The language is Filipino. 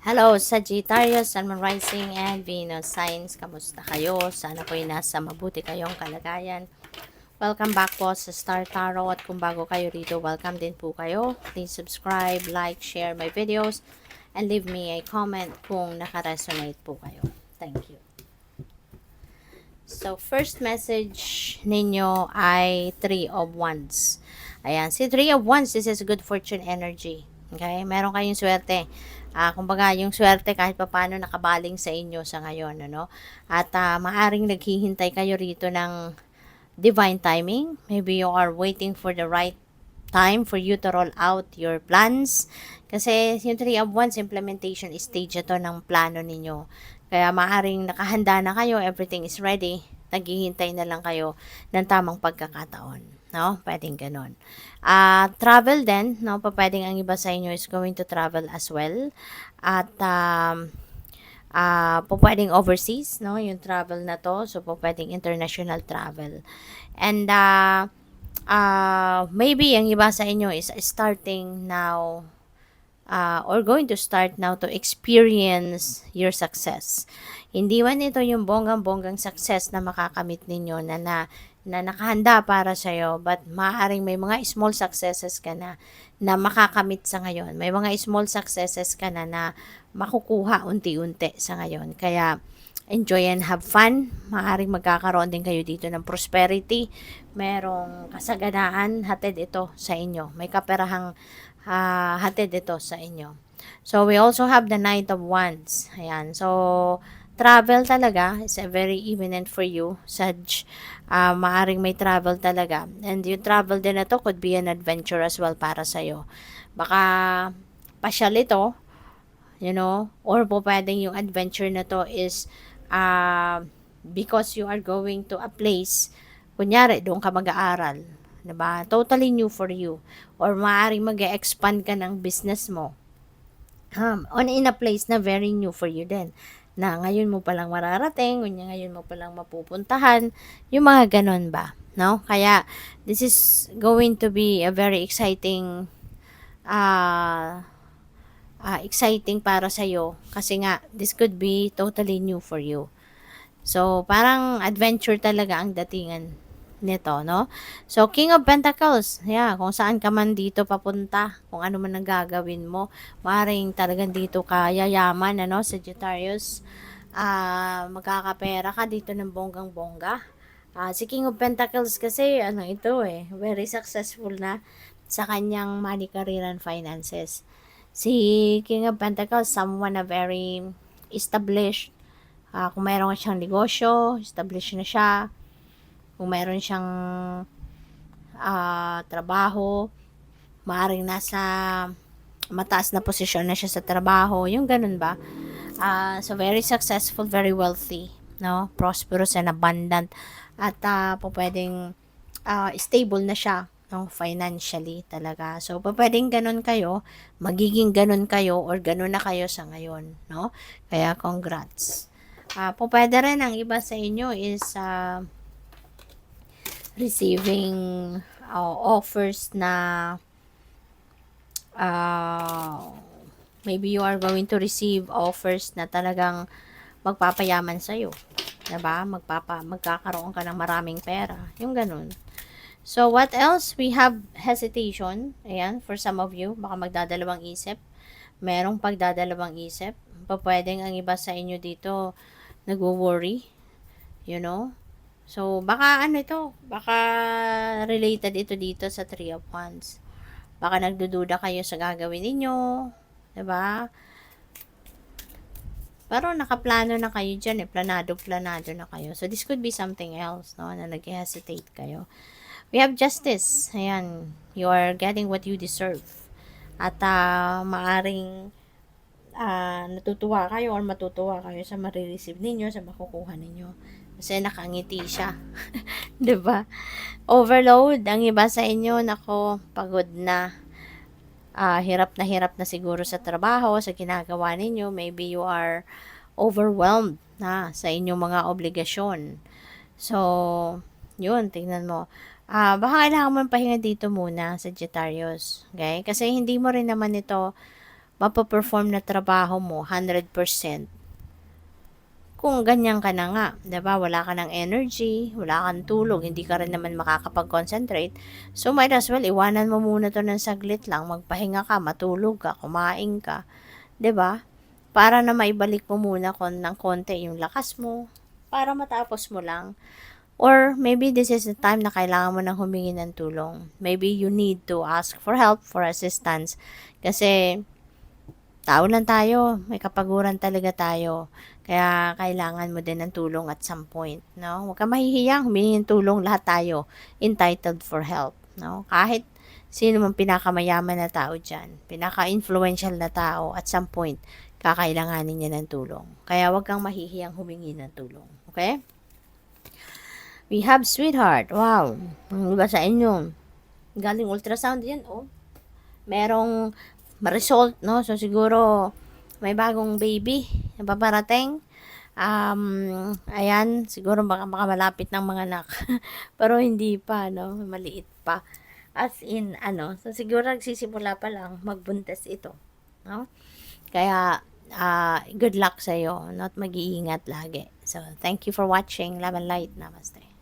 Hello, Sagittarius, Sun, Moon, Rising, and Venus Signs. Kamusta kayo? Sana po'y nasa mabuti kayong kalagayan. Welcome back po sa Star Tarot. At kung bago kayo rito, welcome din po kayo. Please subscribe, like, share my videos, and leave me a comment kung naka-resonate po kayo. Thank you. So, first message ninyo ay 3 of Wands. Ayan, si 3 of Wands, this is good fortune energy. Okay? Meron kayong swerte. Kumbaga, yung swerte kahit papaano nakabaling sa inyo sa ngayon, ano? At maaring naghihintay kayo rito ng divine timing. Maybe you are waiting for the right time for you to roll out your plans. Kasi yung 3 of Wands implementation stage ito ng plano ninyo. Kaya maaring nakahanda na kayo, everything is ready. Naghihintay na lang kayo ng tamang pagkakataon. No? Pwedeng ganun. Travel din, no? Pwedeng ang iba sa inyo is going to travel as well. At pwedeng overseas, no? Yung travel na to. So, pwedeng international travel. And maybe ang iba sa inyo is starting now or going to start now to experience your success. Hindi man ito yung bonggang-bonggang success na makakamit ninyo na nakahanda para sa iyo, but maaaring may mga small successes ka na makakamit sa ngayon. May mga small successes ka na makukuha unti-unti sa ngayon. Kaya enjoy and have fun. Maaaring magkakaroon din kayo dito ng prosperity. Merong kasaganaan, hatid ito sa inyo. May kaperahang hatid ito sa inyo. So, we also have the Knight of Wands. Ayan. So, travel talaga is a very imminent for you, Sag. Maaring may travel talaga. And yung travel din na to could be an adventure as well para sa'yo. Baka pasyal ito, or po pwedeng yung adventure na to is because you are going to a place, kunyari, doon ka mag-aaral. Diba? Totally new for you. Or maaaring mag-expand ka ng business mo. In a place na very new for you din. Na ngayon mo palang mararating, ngayon mo palang mapupuntahan, yung mga ganon ba? No? Kaya, this is going to be a very exciting exciting para sa'yo. Kasi nga, this could be totally new for you. So, parang adventure talaga ang datingan nito, no? So, King of Pentacles, kung saan ka man dito papunta, kung ano man ang gagawin mo, maaaring talagang dito ka yayaman, Sagittarius. Magkakapera ka dito ng bonggang-bongga. Si King of Pentacles kasi, very successful na sa kanyang money, career, and finances. Si King of Pentacles, someone na very established. Kung mayroon siyang negosyo, established na siya. Kung mayroon siyang trabaho, maaaring nasa mataas na posisyon na siya sa trabaho. Yung ganun ba? So, very successful, very wealthy, no? Prosperous and abundant. At pwedeng stable na siya, no? Financially talaga. So, pwedeng ganun kayo, magiging ganun kayo, or ganun na kayo sa ngayon, no? Kaya, congrats. Pwede rin ang iba sa inyo is receiving offers na maybe you are going to receive offers na talagang magpapayaman sa'yo. Diba? Magkakaroon ka ng maraming pera. Yung ganun. So, what else? We have hesitation. Ayan, for some of you, baka magdadalawang isip. Merong pagdadalawang isip. Pwedeng ang iba sa inyo dito nagwo-worry. So, baka baka related ito dito sa 3 of Wands. Baka nagdududa kayo sa gagawin ninyo, 'di ba? Pero nakaplano na kayo diyan, planado na kayo. So, this could be something else, no, na nag-hesitate kayo. We have justice. Ayan, you are getting what you deserve. At maaring natutuwa kayo or matutuwa kayo sa marireceive ninyo, sa makukuha ninyo. Kasi nakangiti siya. 'Di ba? Overload. Ang iba sa inyo, nako, pagod na. Hirap na siguro sa trabaho, sa ginagawa ninyo. Maybe you are overwhelmed na sa inyong mga obligasyon. So, yun, tingnan mo. Baka kailangan mo pahinga dito muna, Sagittarius. Okay? Kasi hindi mo rin naman ito mapaperform na trabaho mo 100%. Kung ganyan ka na nga, 'di ba? Wala ka ng energy, wala kang tulog, hindi ka rin naman makakapag-concentrate. So might as well iwanan mo muna 'to ng saglit lang, magpahinga ka, matulog ka, kumain ka, 'di ba? Para na maibalik mo muna ng konti yung lakas mo, para matapos mo lang. Or maybe this is the time na kailangan mo nang humingi ng tulong. Maybe you need to ask for help, for assistance. Kasi tao lang tayo, may kapaguran talaga tayo. Kaya kailangan mo din ng tulong at some point, no? Huwag kang mahihiyang humingi ng tulong, lahat tayo entitled for help, no? Kahit sino man pinakamayaman na tao diyan, pinaka-influential na tao, at some point kakailanganin niya ng tulong. Kaya huwag kang mahihiyang humingi ng tulong, okay? We have sweetheart. Wow. Ang iba sa inyo. Galing ultrasound yan, oh. Merong result, no? So, siguro, may bagong baby na paparating. Ayan, siguro baka malapit ng mga anak. Pero hindi pa, no? Maliit pa. As in, so siguro nagsisimula pa lang magbuntis ito, no? Kaya, good luck sa'yo, no? At mag-iingat lagi. So, thank you for watching. Love and light. Namaste.